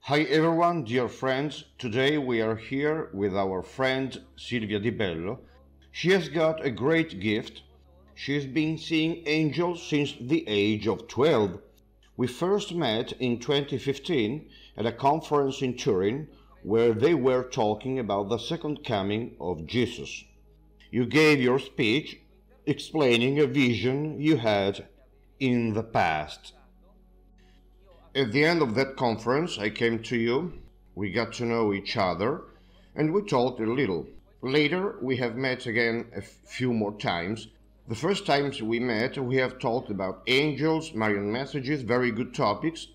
Hi everyone, dear friends. Today we are here with our friend Silvia di Bello. She has got a great gift. She has been seeing angels since the age of 12. We first met in 2015 at a conference in Turin where they were talking about the second coming of Jesus. You gave your speech explaining a vision you had in the past. At the end of that conference, I came to you, we got to know each other, and we talked a little. Later, we have met again a few more times. The first times we met, we have talked about angels, Marian messages, very good topics,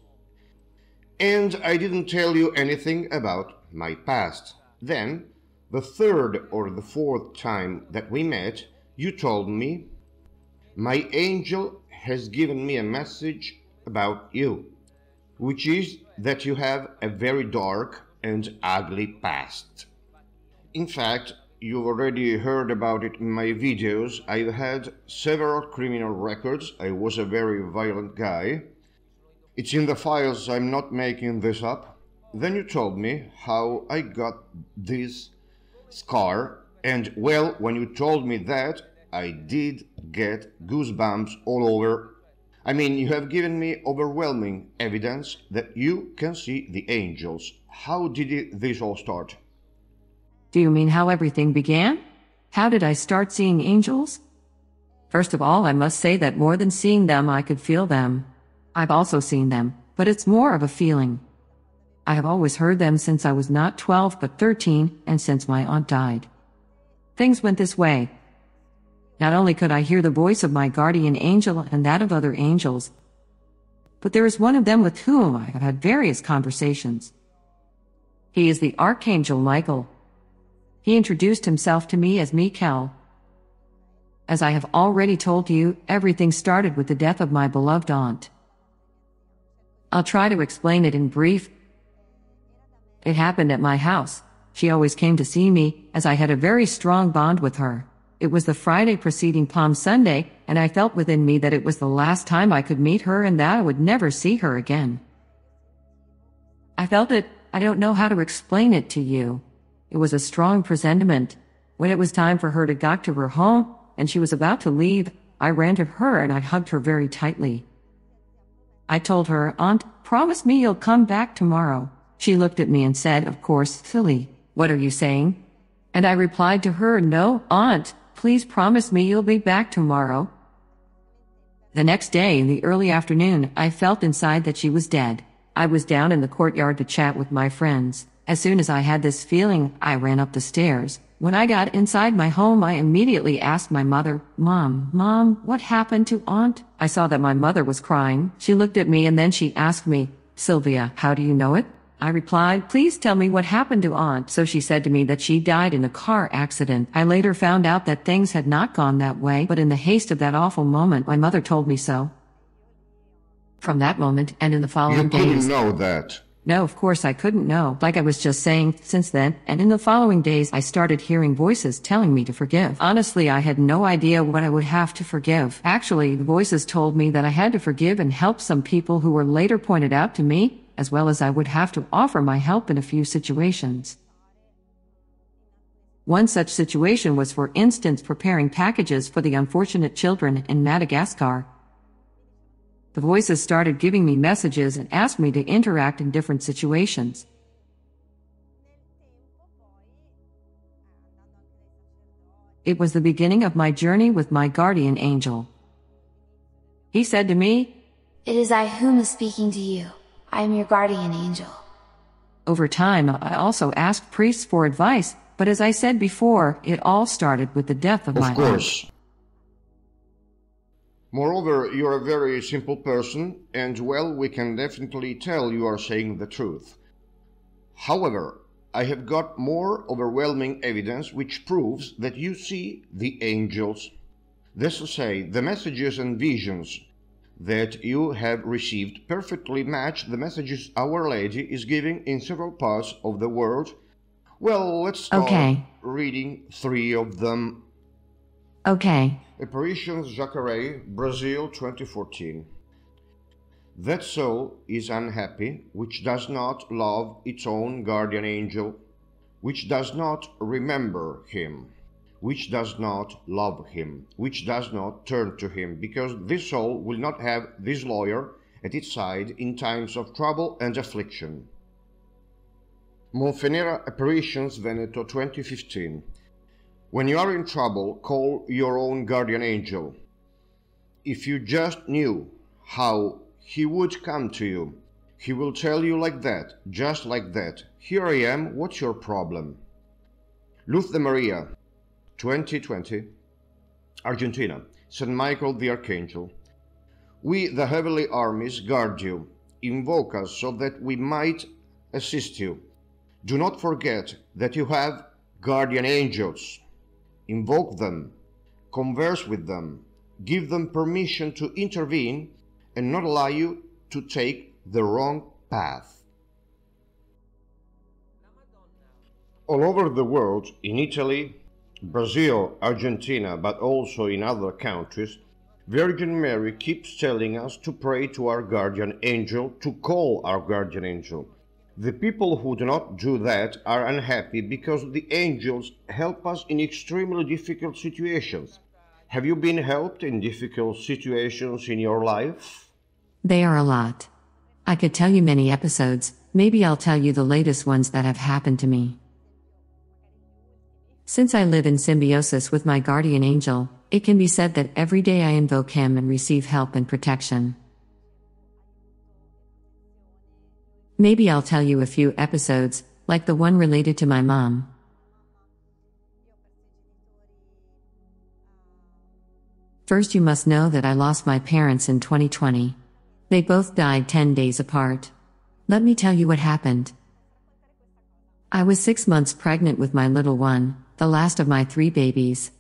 and I didn't tell you anything about my past. Then, the third or the fourth time that we met, you told me, my angel has given me a message about you, which is that you have a very dark and ugly past. In fact, you've already heard about it in my videos. I've had several criminal records. I was a very violent guy. It's in the files, I'm not making this up. Then you told me how I got this scar, and well, when you told me that, I did get goosebumps all over. I mean, you have given me overwhelming evidence that you can see the angels. How did this all start? Do you mean how everything began? How did I start seeing angels? First of all, I must say that more than seeing them, I could feel them. I've also seen them, but it's more of a feeling. I have always heard them since I was not 12 but 13, and since my aunt died. Things went this way. Not only could I hear the voice of my guardian angel and that of other angels, but there is one of them with whom I have had various conversations. He is the Archangel Michael. He introduced himself to me as Michael. As I have already told you, everything started with the death of my beloved aunt. I'll try to explain it in brief. It happened at my house. She always came to see me, as I had a very strong bond with her. It was the Friday preceding Palm Sunday, and I felt within me that it was the last time I could meet her and that I would never see her again. I felt it. I don't know how to explain it to you. It was a strong presentiment. When it was time for her to go to her home, and she was about to leave, I ran to her and I hugged her very tightly. I told her, "Aunt, promise me you'll come back tomorrow." She looked at me and said, "Of course, silly. What are you saying?" And I replied to her, "No, Aunt. Please promise me you'll be back tomorrow." The next day, in the early afternoon, I felt inside that she was dead. I was down in the courtyard to chat with my friends. As soon as I had this feeling, I ran up the stairs. When I got inside my home, I immediately asked my mother, Mom, what happened to Aunt?" I saw that my mother was crying. She looked at me and then she asked me, "Sylvia, how do you know it?" I replied, "Please tell me what happened to Aunt." So she said to me that she died in a car accident. I later found out that things had not gone that way, but in the haste of that awful moment, my mother told me so. From that moment, and in the following days... You couldn't know that. No, of course I couldn't know. Like I was just saying, since then, and in the following days, I started hearing voices telling me to forgive. Honestly, I had no idea what I would have to forgive. Actually, the voices told me that I had to forgive and help some people who were later pointed out to me, as well as I would have to offer my help in a few situations. One such situation was, for instance, preparing packages for the unfortunate children in Madagascar. The voices started giving me messages and asked me to interact in different situations. It was the beginning of my journey with my guardian angel. He said to me, "It is I whom is speaking to you. I am your guardian angel." Over time, I also asked priests for advice, but as I said before, it all started with the death of my aunt. Of course. Moreover, you're a very simple person, and well, we can definitely tell you are saying the truth. However, I have got more overwhelming evidence which proves that you see the angels. That's to say, the messages and visions that you have received perfectly match the messages Our Lady is giving in several parts of the world. Well, let's start reading 3 of them. Okay. Apparitions Jacaré, Brazil 2014. That soul is unhappy, which does not love its own guardian angel, which does not remember him, which does not love him, which does not turn to him, because this soul will not have this lawyer at its side in times of trouble and affliction. Monfenera Apparitions, Veneto, 2015. When you are in trouble, call your own guardian angel. If you just knew how he would come to you, he will tell you like that, just like that. Here I am, what's your problem? Luz de Maria, 2020, Argentina, St. Michael the Archangel. We, the heavenly armies, guard you. Invoke us so that we might assist you. Do not forget that you have guardian angels. Invoke them, converse with them, give them permission to intervene and not allow you to take the wrong path. All over the world, in Italy, Brazil, Argentina, but also in other countries, Virgin Mary keeps telling us to pray to our guardian angel, to call our guardian angel. The people who do not do that are unhappy because the angels help us in extremely difficult situations. Have you been helped in difficult situations in your life? They are a lot. I could tell you many episodes, maybe I'll tell you the latest ones that have happened to me. Since I live in symbiosis with my guardian angel, it can be said that every day I invoke him and receive help and protection. Maybe I'll tell you a few episodes, like the one related to my mom. First, you must know that I lost my parents in 2020. They both died 10 days apart. Let me tell you what happened. I was 6 months pregnant with my little one, the last of my 3 babies.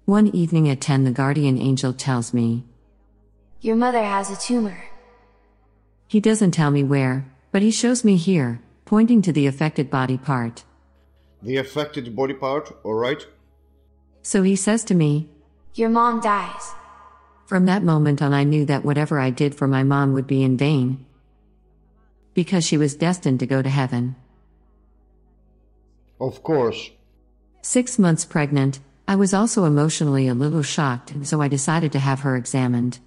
One evening at 10, the guardian angel tells me, Your mother has a tumor. He doesn't tell me where, but he shows me here, pointing to the affected body part. The affected body part, all right? So he says to me, Your mom dies. From that moment on, I knew that whatever I did for my mom would be in vain, because she was destined to go to heaven. Of course. 6 months pregnant, I was also emotionally a little shocked, and so I decided to have her examined.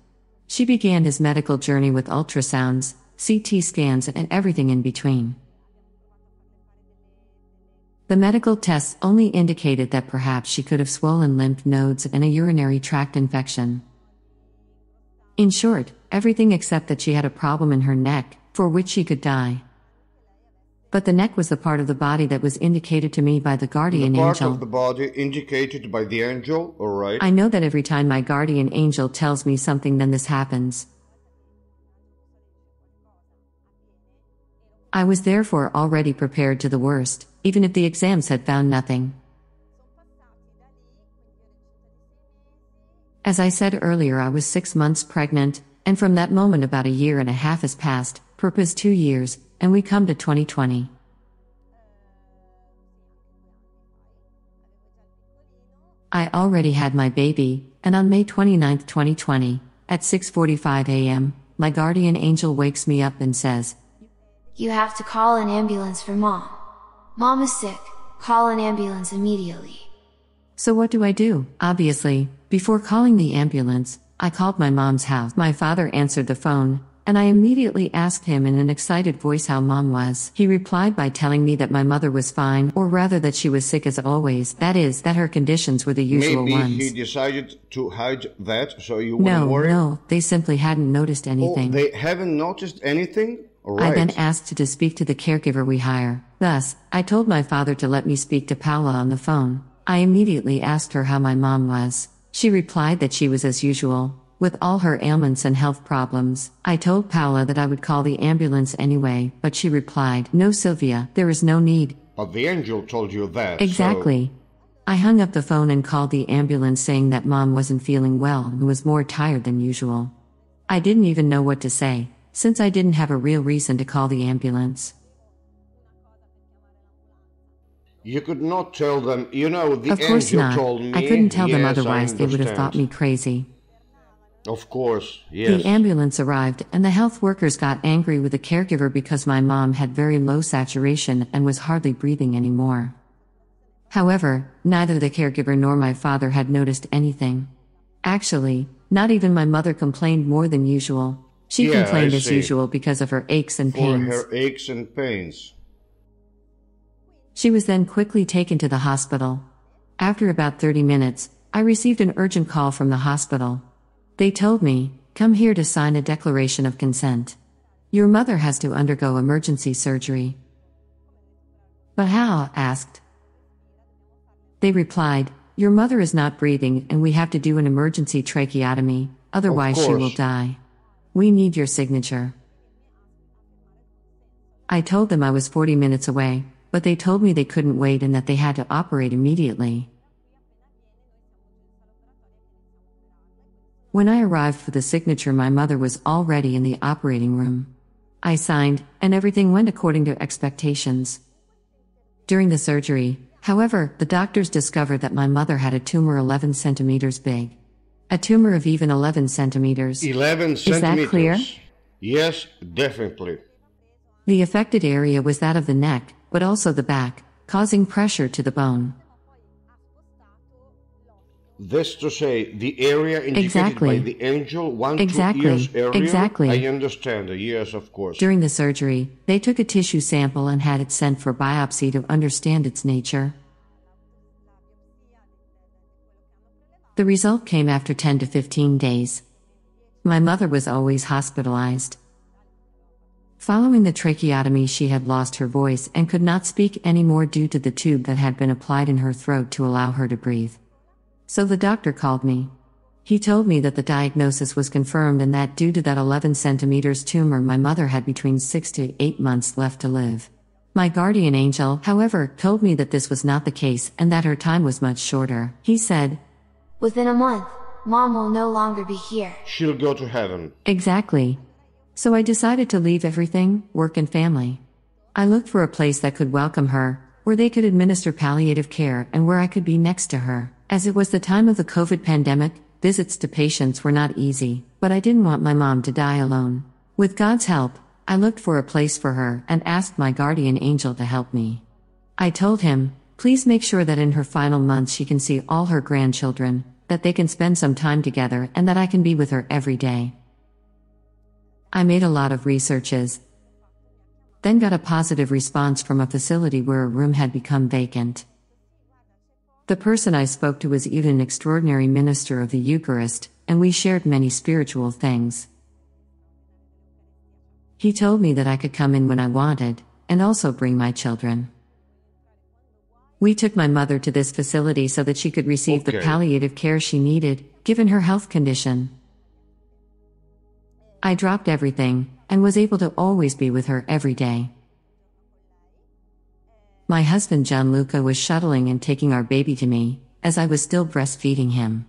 She began his medical journey with ultrasounds, CT scans, and everything in between. The medical tests only indicated that perhaps she could have swollen lymph nodes and a urinary tract infection. In short, everything except that she had a problem in her neck, for which she could die. But the neck was the part of the body that was indicated to me by the guardian angel. The part of the body indicated by the angel, all right? I know that every time my guardian angel tells me something, then this happens. I was therefore already prepared to the worst, even if the exams had found nothing. As I said earlier, I was 6 months pregnant, and from that moment about 1.5 years has passed, purpose 2 years, and we come to 2020. I already had my baby, and on May 29, 2020, at 6:45 a.m., my guardian angel wakes me up and says, You have to call an ambulance for mom. Mom is sick. Call an ambulance immediately. So what do I do? Obviously, before calling the ambulance, I called my mom's house. My father answered the phone, and I immediately asked him in an excited voice how mom was. He replied by telling me that my mother was fine, or rather that she was sick as always, that is, that her conditions were the usual ones. Maybe he decided to hide that so you wouldn't worry? No, they simply hadn't noticed anything. Oh, they haven't noticed anything? All right. I then asked to speak to the caregiver we hire. Thus, I told my father to let me speak to Paula on the phone. I immediately asked her how my mom was. She replied that she was as usual, with all her ailments and health problems. I told Paula that I would call the ambulance anyway, but she replied, No, Silvia, there is no need. But the angel told you that. Exactly. So... I hung up the phone and called the ambulance saying that mom wasn't feeling well and was more tired than usual. I didn't even know what to say, since I didn't have a real reason to call the ambulance. You could not tell them, the of course angel not. told me. I couldn't tell them yes, otherwise they would have thought me crazy. Of course, The yes. ambulance arrived, and the health workers got angry with the caregiver because my mom had very low saturation and was hardly breathing anymore. However, neither the caregiver nor my father had noticed anything. Actually, not even my mother complained more than usual. She Yeah, I complained as see. usual because of her aches and For pains. her aches and pains. She was then quickly taken to the hospital. After about 30 minutes, I received an urgent call from the hospital. They told me, "Come here to sign a declaration of consent. Your mother has to undergo emergency surgery." "But how?" I asked. They replied, "Your mother is not breathing and we have to do an emergency tracheotomy, otherwise she will course. die. We need your signature." I told them I was 40 minutes away, but they told me they couldn't wait and that they had to operate immediately. When I arrived for the signature, my mother was already in the operating room. I signed, and everything went according to expectations. During the surgery, however, the doctors discovered that my mother had a tumor 11 centimeters big. A tumor of even 11 centimeters. 11 Is that centimeters. clear? Yes, definitely. The affected area was that of the neck, but also the back, causing pressure to the bone. This to say, the area indicated Exactly. by the angel 1 to 2 Exactly. years earlier? Exactly. I understand, yes, of course. During the surgery, they took a tissue sample and had it sent for biopsy to understand its nature. The result came after 10 to 15 days. My mother was always hospitalized. Following the tracheotomy, she had lost her voice and could not speak anymore due to the tube that had been applied in her throat to allow her to breathe. So the doctor called me. He told me that the diagnosis was confirmed and that due to that 11 centimeters tumor, my mother had between 6 to 8 months left to live. My guardian angel, however, told me that this was not the case and that her time was much shorter. He said, "Within a month, Mom will no longer be here." She'll go to heaven. "Exactly." So I decided to leave everything, work and family. I looked for a place that could welcome her, where they could administer palliative care and where I could be next to her. As it was the time of the COVID pandemic, visits to patients were not easy, but I didn't want my mom to die alone. With God's help, I looked for a place for her and asked my guardian angel to help me. I told him, "Please make sure that in her final months she can see all her grandchildren, that they can spend some time together and that I can be with her every day." I made a lot of researches, then got a positive response from a facility where a room had become vacant. The person I spoke to was even an extraordinary minister of the Eucharist, and we shared many spiritual things. He told me that I could come in when I wanted, and also bring my children. We took my mother to this facility so that she could receive the Okay. palliative care she needed, given her health condition. I dropped everything, and was able to always be with her every day. My husband Gianluca was shuttling and taking our baby to me, as I was still breastfeeding him.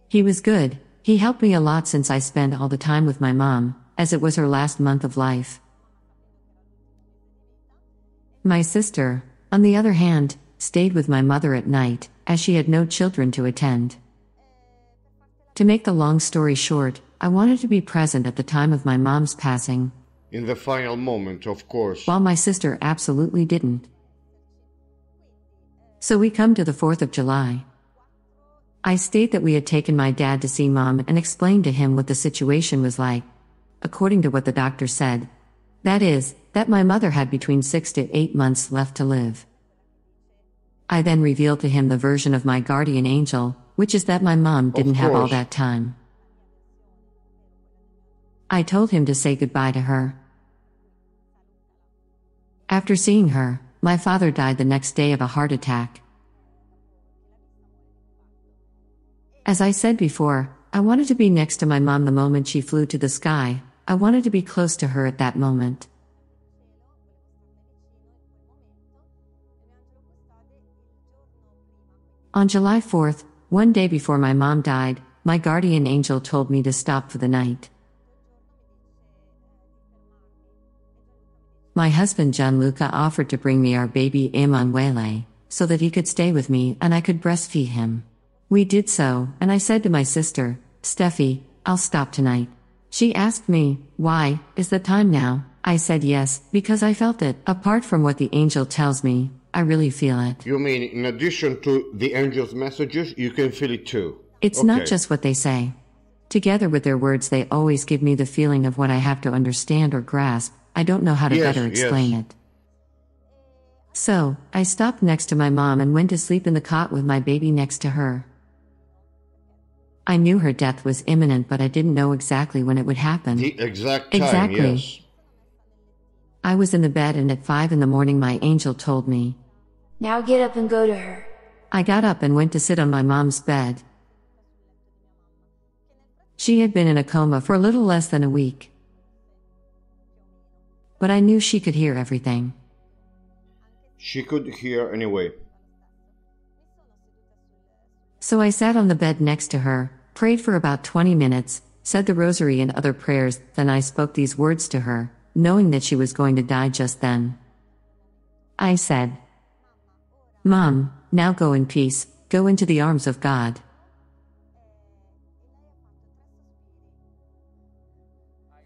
He was good, he helped me a lot since I spent all the time with my mom, as it was her last month of life. My sister, on the other hand, stayed with my mother at night, as she had no children to attend. To make the long story short, I wanted to be present at the time of my mom's passing, In the final moment, of course. while my sister absolutely didn't. So we come to the 4th of July. I state that we had taken my dad to see mom and explained to him what the situation was like, according to what the doctor said. That is, that my mother had between 6 to 8 months left to live. I then revealed to him the version of my guardian angel, which is that my mom didn't have all course. that time. I told him to say goodbye to her. After seeing her, my father died the next day of a heart attack. As I said before, I wanted to be next to my mom the moment she flew to the sky. I wanted to be close to her at that moment. On July 4th, one day before my mom died, my guardian angel told me to stop for the night. My husband Gianluca offered to bring me our baby Emanuele, so that he could stay with me and I could breastfeed him. We did so, and I said to my sister, Steffi, I'll stop tonight. She asked me, why, is the time now? I said yes, because I felt it. Apart from what the angel tells me, I really feel it. You mean in addition to the angel's messages, you can feel it too? It's not just what they say. Together with their words, they always give me the feeling of what I have to understand or grasp. I don't know how to better explain it. So, I stopped next to my mom and went to sleep in the cot with my baby next to her. I knew her death was imminent, but I didn't know exactly when it would happen. The exact time, yes. I was in the bed, and at 5 in the morning my angel told me, "Now get up and go to her." I got up and went to sit on my mom's bed. She had been in a coma for a little less than a week. But I knew she could hear everything. She could hear anyway. So I sat on the bed next to her, prayed for about 20 minutes, said the rosary and other prayers, then I spoke these words to her, knowing that she was going to die just then. I said, "Mom, now go in peace, go into the arms of God."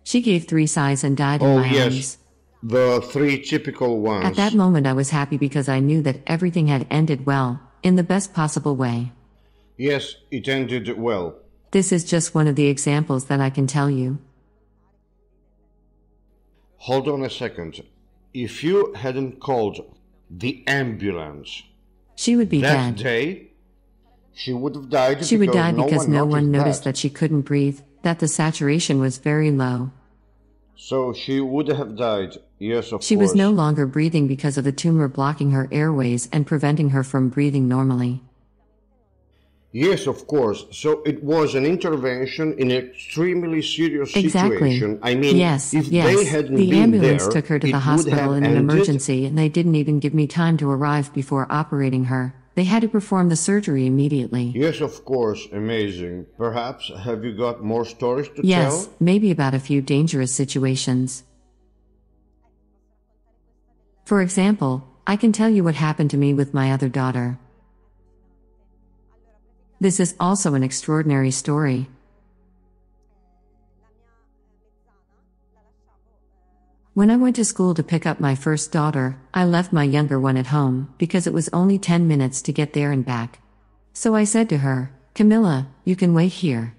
She gave 3 sighs and died in my arms. The 3 typical ones. At that moment I was happy because I knew that everything had ended well, in the best possible way. Yes, it ended well. This is just one of the examples that I can tell you. Hold on a second. If you hadn't called the ambulance, she would be that dead. day, she would have died. She would die because no one noticed that she couldn't breathe, that the saturation was very low. So she would have died, yes, of course. She was no longer breathing because of the tumor blocking her airways and preventing her from breathing normally. Yes, of course. So it was an intervention in an extremely serious situation. I mean, yes, if they hadn't the been ambulance there, took her to the hospital in an emergency, and they didn't even give me time to arrive before operating her. They had to perform the surgery immediately. Yes, of course. Amazing. Perhaps have you got more stories to tell? Yes, maybe about a few dangerous situations. For example, I can tell you what happened to me with my other daughter. This is also an extraordinary story. When I went to school to pick up my first daughter, I left my younger one at home, because it was only 10 minutes to get there and back. So I said to her, "Camilla, you can wait here.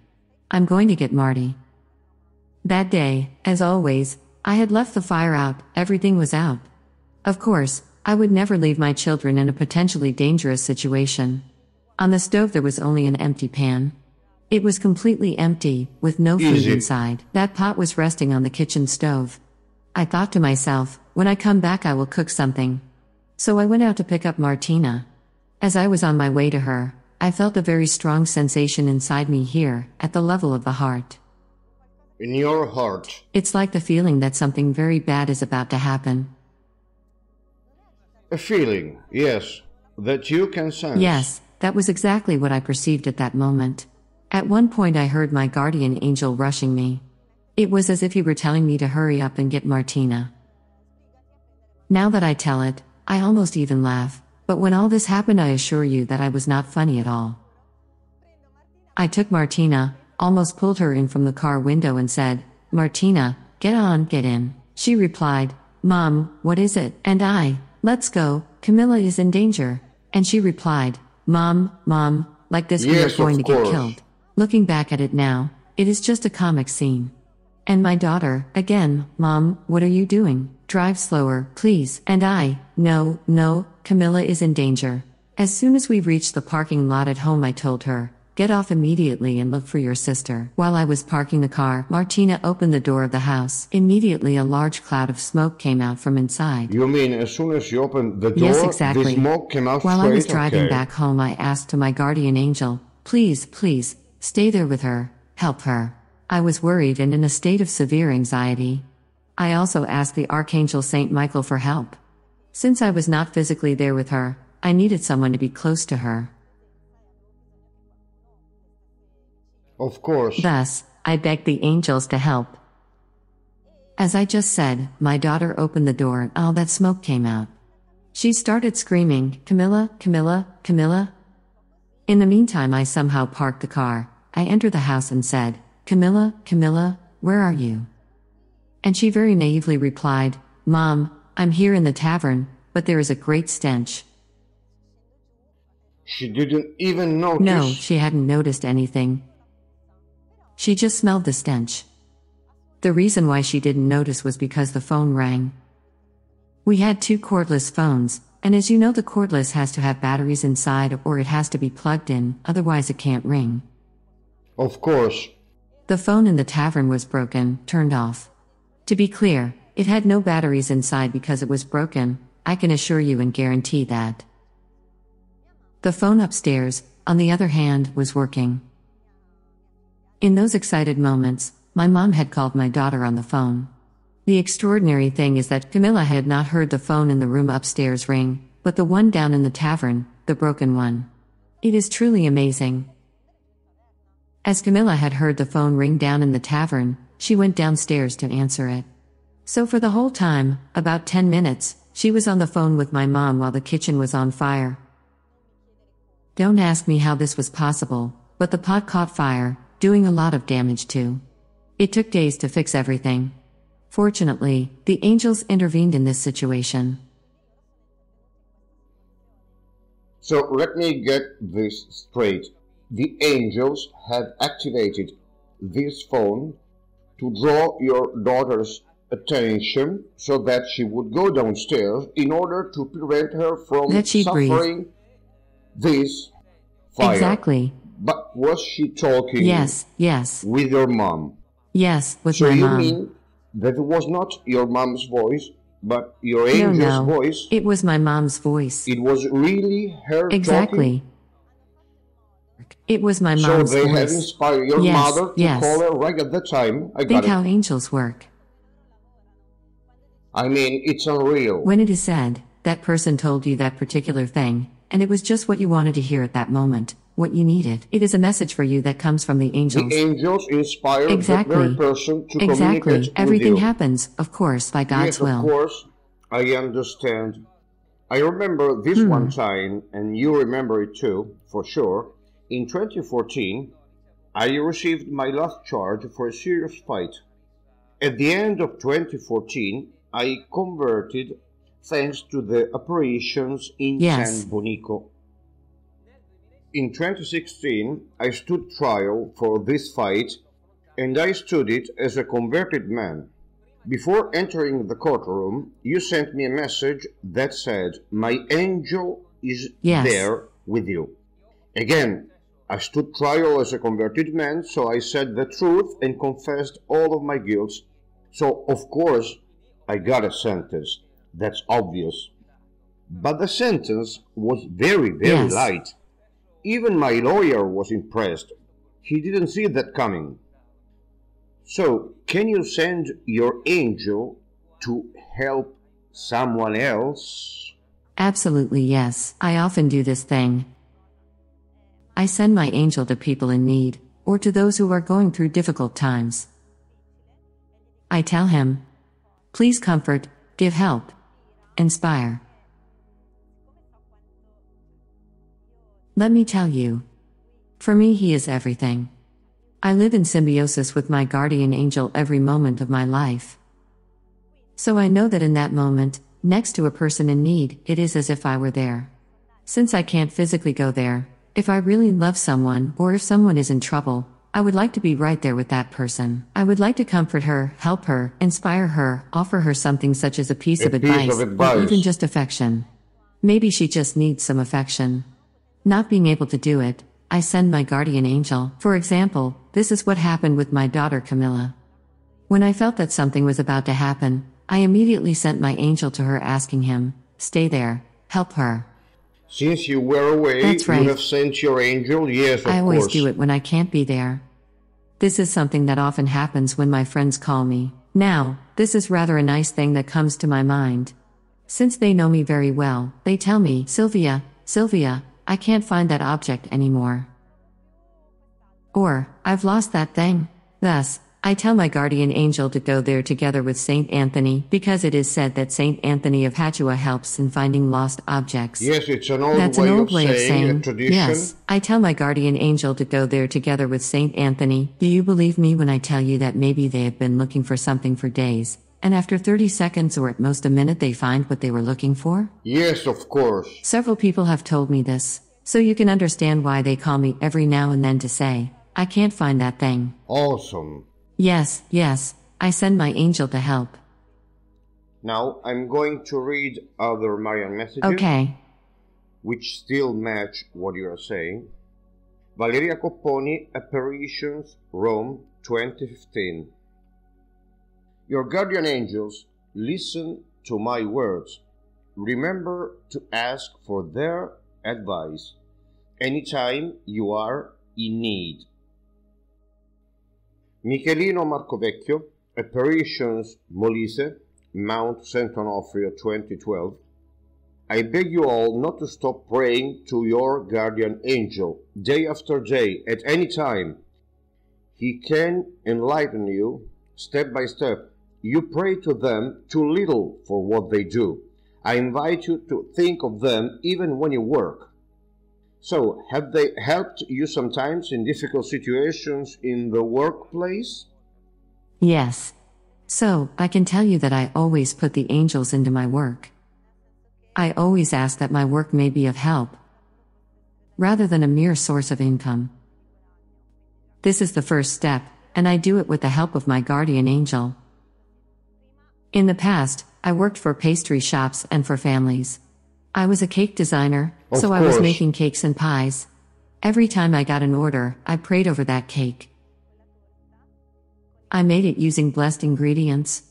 I'm going to get Marty." That day, as always, I had left the fire out, everything was out. Of course, I would never leave my children in a potentially dangerous situation. On the stove there was only an empty pan. It was completely empty, with no food inside. That pot was resting on the kitchen stove. I thought to myself, when I come back I will cook something. So I went out to pick up Martina. As I was on my way to her, I felt a very strong sensation inside me here, at the level of the heart. In your heart. It's like the feeling that something very bad is about to happen. A feeling, yes, that you can sense. Yes, that was exactly what I perceived at that moment. At one point I heard my guardian angel rushing me. It was as if he were telling me to hurry up and get Martina. Now that I tell it, I almost even laugh, but when all this happened I assure you that I was not funny at all. I took Martina, almost pulled her in from the car window and said, "Martina, get on, get in." She replied, "Mom, what is it?" And I, "Let's go, Camilla is in danger." And she replied, Mom, like this we are going to get killed." Looking back at it now, it is just a comic scene. And my daughter, again, "Mom, what are you doing? Drive slower, please." And I, No, Camilla is in danger." As soon as we reached the parking lot at home I told her, "Get off immediately and look for your sister." While I was parking the car, Martina opened the door of the house. Immediately a large cloud of smoke came out from inside. You mean as soon as you opened the door, yes, exactly. The smoke came out While straight? I was driving back home I asked to my guardian angel, please, stay there with her, help her." I was worried and in a state of severe anxiety. I also asked the Archangel Saint Michael for help. Since I was not physically there with her, I needed someone to be close to her. Of course. Thus, I begged the angels to help. As I just said, my daughter opened the door and all that smoke came out. She started screaming, "Camilla, Camilla, Camilla." In the meantime I somehow parked the car, I entered the house and said, "Camilla, Camilla, where are you?" And she very naively replied, "Mom, I'm here in the tavern, but there is a great stench." She didn't even notice. No, she hadn't noticed anything. She just smelled the stench. The reason why she didn't notice was because the phone rang. We had 2 cordless phones, and as you know, the cordless has to have batteries inside or it has to be plugged in, otherwise it can't ring. Of course. The phone in the tavern was broken, turned off. To be clear, it had no batteries inside because it was broken, I can assure you and guarantee that. The phone upstairs, on the other hand, was working. In those excited moments, my mom had called my daughter on the phone. The extraordinary thing is that Camilla had not heard the phone in the room upstairs ring, but the one down in the tavern, the broken one. It is truly amazing. As Camilla had heard the phone ring down in the tavern, she went downstairs to answer it. So for the whole time, about 10 minutes, she was on the phone with my mom while the kitchen was on fire. Don't ask me how this was possible, but the pot caught fire, doing a lot of damage too. It took days to fix everything. Fortunately, the angels intervened in this situation. So let me get this straight. The angels had activated this phone to draw your daughter's attention so that she would go downstairs in order to prevent her from suffering this fire. Exactly. But was she talking Yes. with your mom? Yes, with my mom. So you mean that it was not your mom's voice, but your angel's voice? It was my mom's voice. It was really her Exactly. talking? It was my mom's voice. So they have inspired your mother to call her right at the time. Think how angels work. I mean, it's unreal. When it is said, that person told you that particular thing, and it was just what you wanted to hear at that moment, what you needed. It is a message for you that comes from the angels. The angels inspire that very person to communicate with you. Everything happens, of course, by God's will. Yes, of course, I understand. I remember this one time, and you remember it too, for sure. In 2014, I received my last charge for a serious fight. At the end of 2014, I converted thanks to the apparitions in San Bonico. In 2016, I stood trial for this fight, and I stood it as a converted man. Before entering the courtroom, you sent me a message that said, "My angel is there with you." Again, I stood trial as a converted man, so I said the truth and confessed all of my guilt. So, of course, I got a sentence. That's obvious. But the sentence was very light. Even my lawyer was impressed. He didn't see that coming. So, can you send your angel to help someone else? Absolutely yes. I often do this thing. I send my angel to people in need, or to those who are going through difficult times. I tell him, please comfort, give help, inspire. Let me tell you. For me, he is everything. I live in symbiosis with my guardian angel every moment of my life. So I know that in that moment, next to a person in need, it is as if I were there. Since I can't physically go there, if I really love someone or if someone is in trouble, I would like to be right there with that person. I would like to comfort her, help her, inspire her, offer her something such as a piece of advice, or even just affection. Maybe she just needs some affection. Not being able to do it, I send my guardian angel. For example, this is what happened with my daughter Camilla. When I felt that something was about to happen, I immediately sent my angel to her asking him, stay there, help her. Since you were away, That's right. You have sent your angel? Yes, of course. I always do it when I can't be there. This is something that often happens when my friends call me. Now, this is rather a nice thing that comes to my mind. Since they know me very well, they tell me, Silvia, I can't find that object anymore. Or, I've lost that thing. Thus, I tell my guardian angel to go there together with Saint Anthony because it is said that Saint Anthony of Padua helps in finding lost objects. Yes, it's an old That's way an old of way of saying, a saying, tradition. yes. I tell my guardian angel to go there together with Saint Anthony. Do you believe me when I tell you that maybe they have been looking for something for days, and after 30 seconds or at most a minute they find what they were looking for? Yes, of course. Several people have told me this, so you can understand why they call me every now and then to say, I can't find that thing. Awesome. Yes, I send my angel to help. Now I'm going to read other Marian messages. Okay. Which still match what you are saying. Valeria Copponi, Apparitions, Rome, 2015. Your guardian angels, listen to my words. Remember to ask for their advice anytime you are in need. Michelino Marcovecchio, Apparitions, Molise, Mount St. Onofrio, 2012. I beg you all not to stop praying to your guardian angel, day after day, at any time. He can enlighten you, step by step. You pray to them too little for what they do. I invite you to think of them even when you work. So, have they helped you sometimes in difficult situations in the workplace? Yes. So, I can tell you that I always put the angels into my work. I always ask that my work may be of help, rather than a mere source of income. This is the first step, and I do it with the help of my guardian angel. In the past, I worked for pastry shops and for families. I was a cake designer, so I was making cakes and pies. Every time I got an order, I prayed over that cake. I made it using blessed ingredients.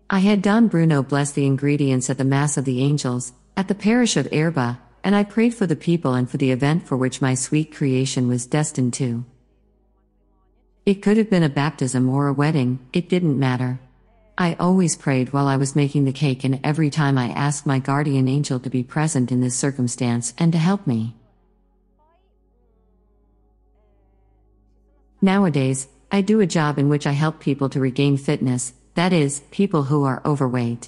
I had Don Bruno bless the ingredients at the Mass of the Angels, at the parish of Erba, and I prayed for the people and for the event for which my sweet creation was destined to. It could have been a baptism or a wedding, it didn't matter. I always prayed while I was making the cake, and every time I asked my guardian angel to be present in this circumstance and to help me. Nowadays, I do a job in which I help people to regain fitness, that is, people who are overweight.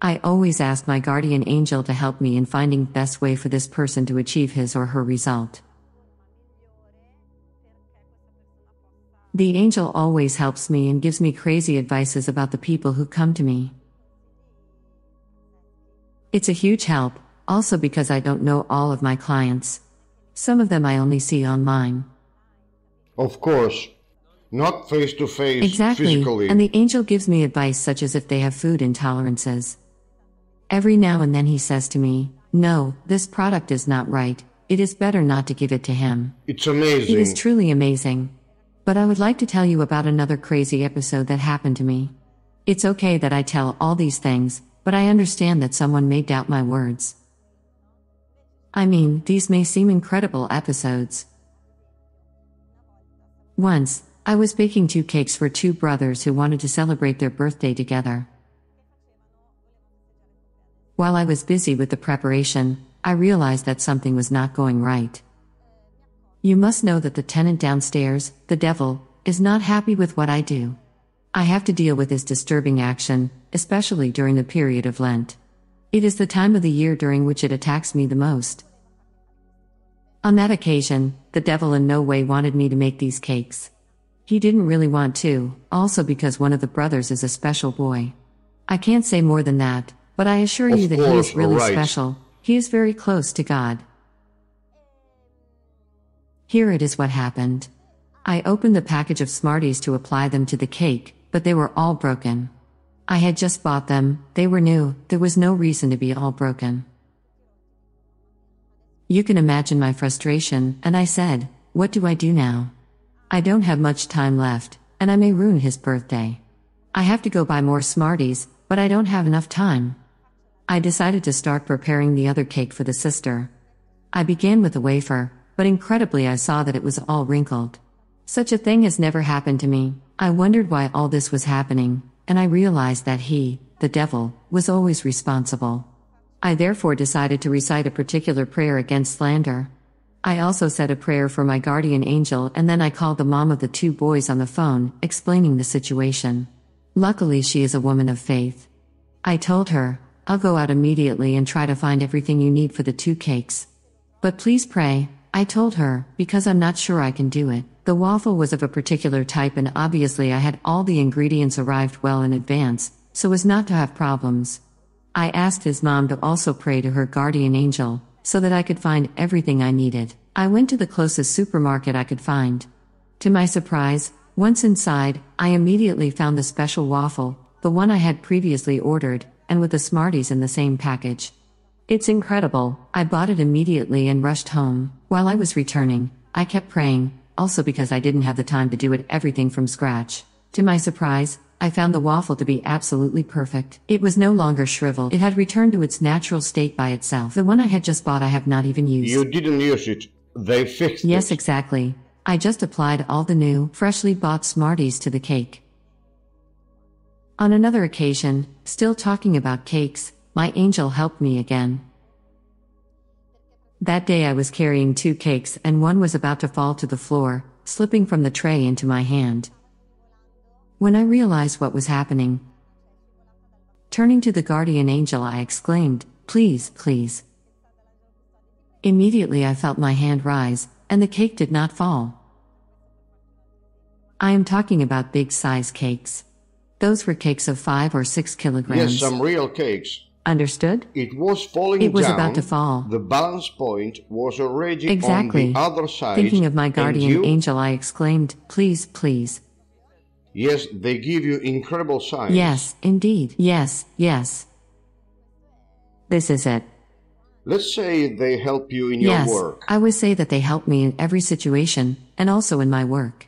I always ask my guardian angel to help me in finding the best way for this person to achieve his or her result. The angel always helps me and gives me crazy advices about the people who come to me. It's a huge help, also because I don't know all of my clients. Some of them I only see online. Of course, not face to face, exactly, physically. And the angel gives me advice such as if they have food intolerances. Every now and then he says to me, no, this product is not right, it is better not to give it to him. It's amazing. It is truly amazing. But I would like to tell you about another crazy episode that happened to me. It's okay that I tell all these things, but I understand that someone may doubt my words. I mean, these may seem incredible episodes. Once, I was baking 2 cakes for 2 brothers who wanted to celebrate their birthday together. While I was busy with the preparation, I realized that something was not going right. You must know that the tenant downstairs, the devil, is not happy with what I do. I have to deal with his disturbing action, especially during the period of Lent. It is the time of the year during which it attacks me the most. On that occasion, the devil in no way wanted me to make these cakes. He didn't really want to, also because one of the brothers is a special boy. I can't say more than that, but I assure you that he is really special. He is very close to God. Here it is what happened. I opened the package of Smarties to apply them to the cake, but they were all broken. I had just bought them, they were new, there was no reason to be all broken. You can imagine my frustration, and I said, what do I do now? I don't have much time left, and I may ruin his birthday. I have to go buy more Smarties, but I don't have enough time. I decided to start preparing the other cake for the sister. I began with a wafer, but incredibly I saw that it was all wrinkled. Such a thing has never happened to me. I wondered why all this was happening, and I realized that he, the devil, was always responsible. I therefore decided to recite a particular prayer against slander. I also said a prayer for my guardian angel and then I called the mom of the 2 boys on the phone, explaining the situation. Luckily, she is a woman of faith. I told her, I'll go out immediately and try to find everything you need for the 2 cakes. But please pray, I told her, because I'm not sure I can do it. The waffle was of a particular type and obviously I had all the ingredients arrived well in advance, so as not to have problems. I asked his mom to also pray to her guardian angel, so that I could find everything I needed. I went to the closest supermarket I could find. To my surprise, once inside, I immediately found the special waffle, the one I had previously ordered, and with the Smarties in the same package. It's incredible. I bought it immediately and rushed home. While I was returning, I kept praying, also because I didn't have the time to do everything from scratch. To my surprise, I found the waffle to be absolutely perfect. It was no longer shriveled. It had returned to its natural state by itself. The one I had just bought I have not even used. You didn't use it. They fixed it. Yes, exactly. I just applied all the new, freshly bought Smarties to the cake. On another occasion, still talking about cakes, my angel helped me again. That day I was carrying 2 cakes and one was about to fall to the floor, slipping from the tray into my hand. When I realized what was happening, turning to the guardian angel, I exclaimed, "Please, please." Immediately I felt my hand rise, and the cake did not fall. I am talking about big size cakes. Those were cakes of 5 or 6 kilograms. Yes, some real cakes. Understood? It was falling down. It was about to fall. The balance point was already Exactly. on the other side. Thinking of my guardian angel, I exclaimed, "Please, please." Yes, they give you incredible signs. Yes, indeed. Yes, yes. This is it. Let's say they help you in Yes, your work. I would say that they help me in every situation, and also in my work.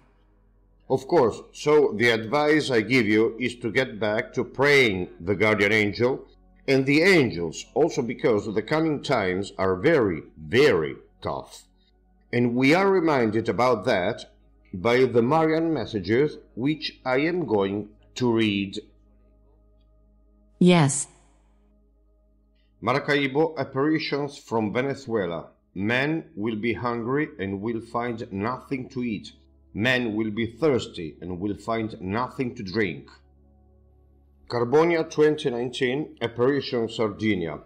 Of course, so the advice I give you is to get back to praying the guardian angel and the angels, also because the coming times are very, very tough. And we are reminded about that by the Marian messages, which I am going to read. Yes. Maracaibo apparitions from Venezuela. Men will be hungry and will find nothing to eat. Men will be thirsty and will find nothing to drink. Carbonia 2019, apparition Sardinia.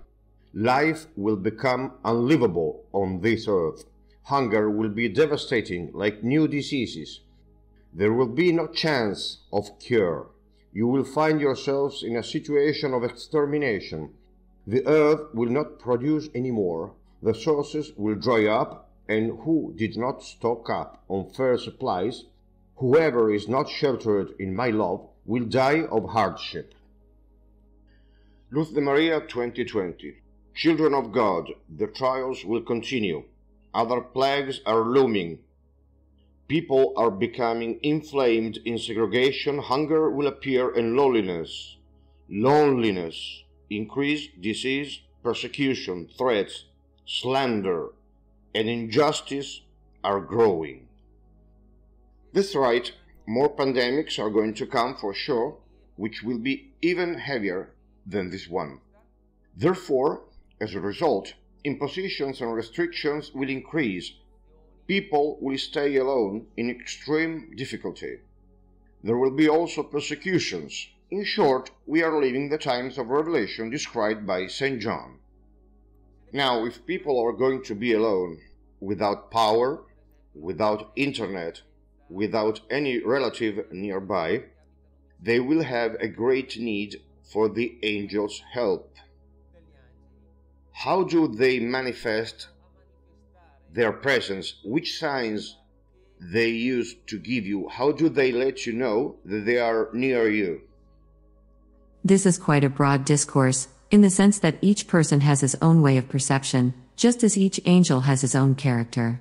Life will become unlivable on this earth. Hunger will be devastating like new diseases. There will be no chance of cure. You will find yourselves in a situation of extermination. The earth will not produce anymore. The sources will dry up, and who did not stock up on fair supplies, whoever is not sheltered in my love, will die of hardship. Luz de Maria 2020. Children of God, the trials will continue. Other plagues are looming. People are becoming inflamed in segregation. Hunger will appear and loneliness. Loneliness, increase, disease, persecution, threats, slander, and injustice are growing. That's right, more pandemics are going to come for sure, which will be even heavier than this one. Therefore, as a result, impositions and restrictions will increase. People will stay alone in extreme difficulty. There will be also persecutions. In short, we are living the times of Revelation described by St. John. Now, if people are going to be alone, without power, without internet, without any relative nearby, they will have a great need for the angels' help. How do they manifest their presence? Which signs they use to give you? How do they let you know that they are near you? This is quite a broad discourse, in the sense that each person has his own way of perception, just as each angel has his own character.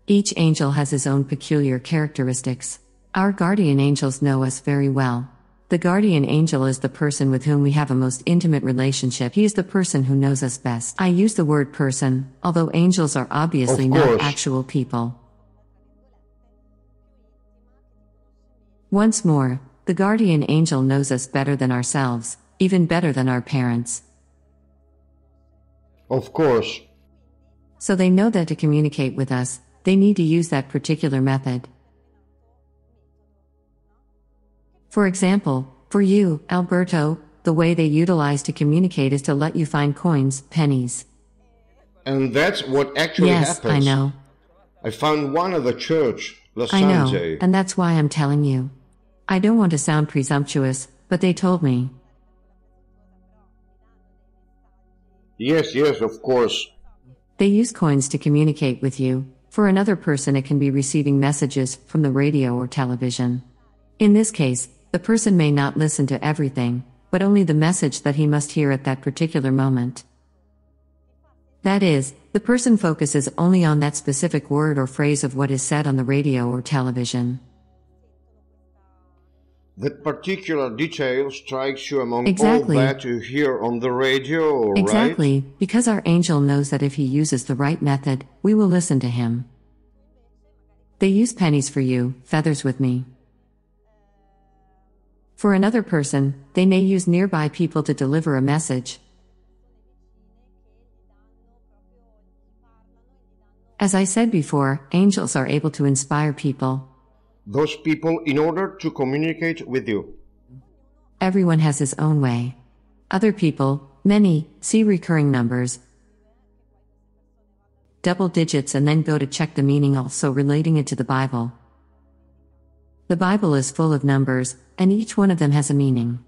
Each angel has his own peculiar characteristics. Our guardian angels know us very well. The guardian angel is the person with whom we have a most intimate relationship. He is the person who knows us best. I use the word person, although angels are obviously not actual people. Once more, the guardian angel knows us better than ourselves, even better than our parents. Of course. So they know that to communicate with us, they need to use that particular method. For example, for you, Alberto, the way they utilize to communicate is to let you find coins, pennies. And that's what actually Yes, happens. I know. I found one at the church last I know, Sunday. and that's why I'm telling you. I don't want to sound presumptuous, but they told me. Yes, of course. They use coins to communicate with you. For another person, it can be receiving messages from the radio or television. In this case, the person may not listen to everything, but only the message that he must hear at that particular moment. That is, the person focuses only on that specific word or phrase of what is said on the radio or television. That particular detail strikes you among Exactly. all that you hear on the radio, Exactly, right? because our angel knows that if he uses the right method, we will listen to him. They use pennies for you, feathers with me. For another person, they may use nearby people to deliver a message. As I said before, angels are able to inspire people. Those people in order to communicate with you. Everyone has his own way. Other people, many, see recurring numbers, double digits, and then go to check the meaning, also relating it to the Bible. The Bible is full of numbers, and each one of them has a meaning.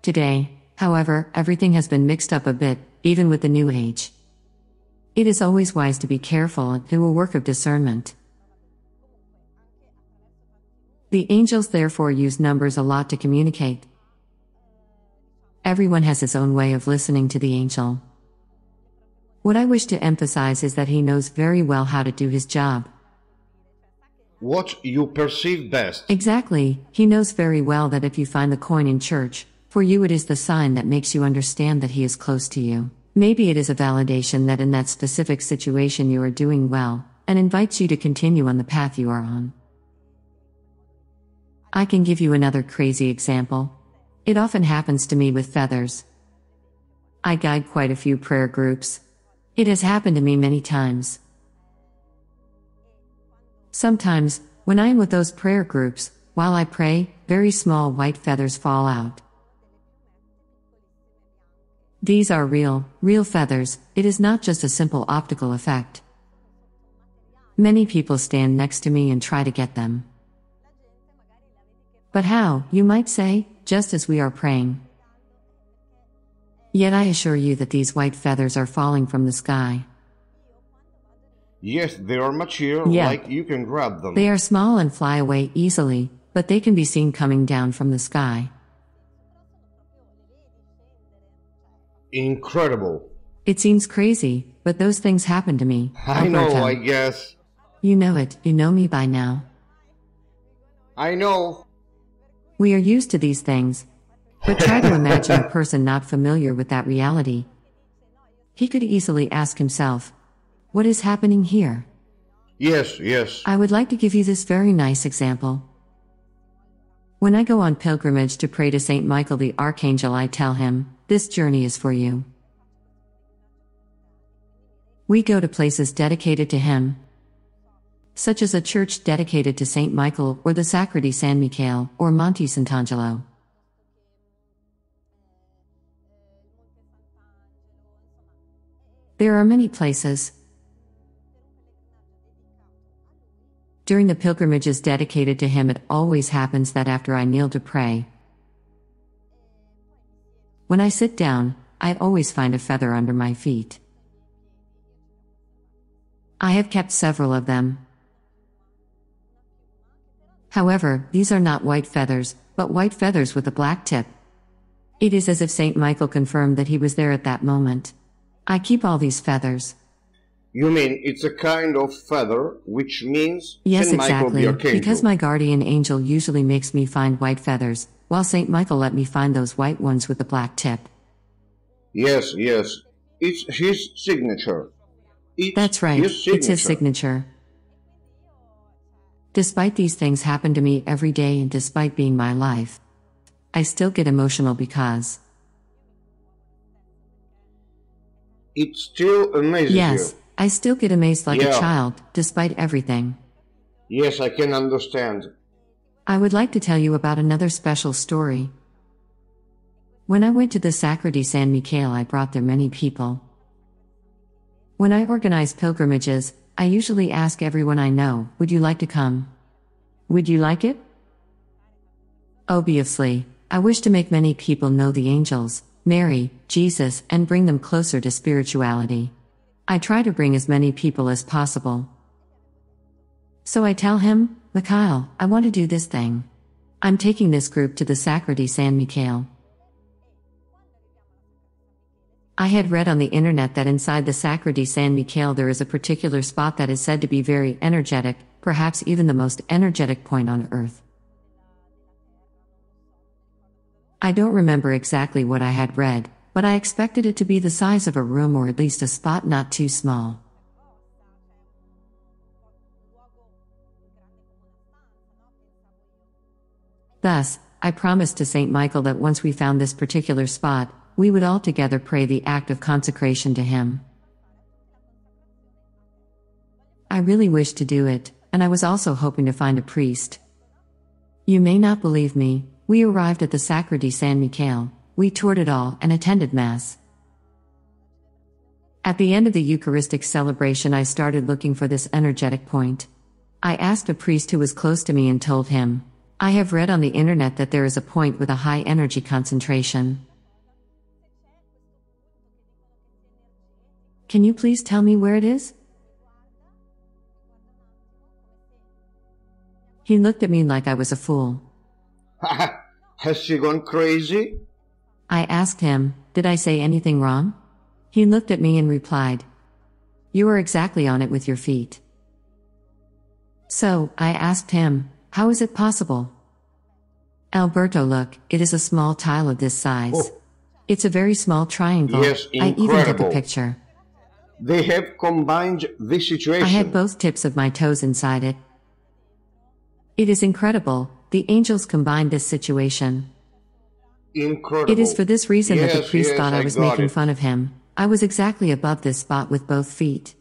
Today, however, everything has been mixed up a bit, even with the New Age. It is always wise to be careful and do a work of discernment. The angels therefore use numbers a lot to communicate. Everyone has his own way of listening to the angel. What I wish to emphasize is that he knows very well how to do his job. What you perceive best. Exactly, he knows very well that if you find the coin in church, for you it is the sign that makes you understand that he is close to you. Maybe it is a validation that in that specific situation you are doing well, and invites you to continue on the path you are on. I can give you another crazy example. It often happens to me with feathers. I guide quite a few prayer groups. It has happened to me many times. Sometimes, when I am with those prayer groups, while I pray, very small white feathers fall out. These are real feathers. It is not just a simple optical effect. Many people stand next to me and try to get them. But how, you might say, just as we are praying. Yet I assure you that these white feathers are falling from the sky. Yes, they are material, Yeah. like you can grab them. They are small and fly away easily, but they can be seen coming down from the sky. Incredible. It seems crazy, but those things happen to me. I know, Alberto. I guess. You know it, you know me by now. I know. We are used to these things. But try to imagine a person not familiar with that reality. He could easily ask himself, what is happening here? Yes. I would like to give you this very nice example. When I go on pilgrimage to pray to Saint Michael the Archangel, I tell him, this journey is for you. We go to places dedicated to him, such as a church dedicated to Saint Michael, or the Sacra di San Michele, or Monte Sant'Angelo. There are many places. During the pilgrimages dedicated to him, it always happens that after I kneel to pray, when I sit down, I always find a feather under my feet. I have kept several of them. However, these are not white feathers, but white feathers with a black tip. It is as if Saint Michael confirmed that he was there at that moment. I keep all these feathers. You mean it's a kind of feather, which means Yes, Saint Michael exactly, the Archangel. because my guardian angel usually makes me find white feathers, while Saint Michael let me find those white ones with the black tip. Yes. It's his signature. That's right, it's his signature. Despite these things happen to me every day, and despite being my life, I still get emotional because It still amazes Yes, you. I still get amazed like a Yeah, child, despite everything. yes, I can understand. I would like to tell you about another special story. When I went to the Sacre di San Michele, I brought there many people. When I organize pilgrimages, I usually ask everyone I know, would you like to come? Would you like it? Obviously, I wish to make many people know the angels, Mary, Jesus, and bring them closer to spirituality. I try to bring as many people as possible. So I tell him, Mikhail, I want to do this thing. I'm taking this group to the Sacre di San Michele. I had read on the internet that inside the Sacre di San Michele there is a particular spot that is said to be very energetic, perhaps even the most energetic point on earth. I don't remember exactly what I had read, but I expected it to be the size of a room or at least a spot not too small. Thus, I promised to Saint Michael that once we found this particular spot, we would all together pray the act of consecration to him. I really wished to do it, and I was also hoping to find a priest. You may not believe me, we arrived at the Sacre di San Michele, we toured it all and attended Mass. At the end of the Eucharistic celebration, I started looking for this energetic point. I asked a priest who was close to me and told him, I have read on the internet that there is a point with a high energy concentration. Can you please tell me where it is? He looked at me like I was a fool. Has she gone crazy? I asked him, did I say anything wrong? He looked at me and replied, you are exactly on it with your feet. So, I asked him, how is it possible? Alberto, look, it is a small tile of this size. Oh. It's a very small triangle. Yes, I even took a incredible. picture. They have combined this situation. I had both tips of my toes inside it. It is incredible, the angels combined this situation. Incredible. It is for this reason that the priest thought I was making it. fun of him. I was exactly above this spot with both feet.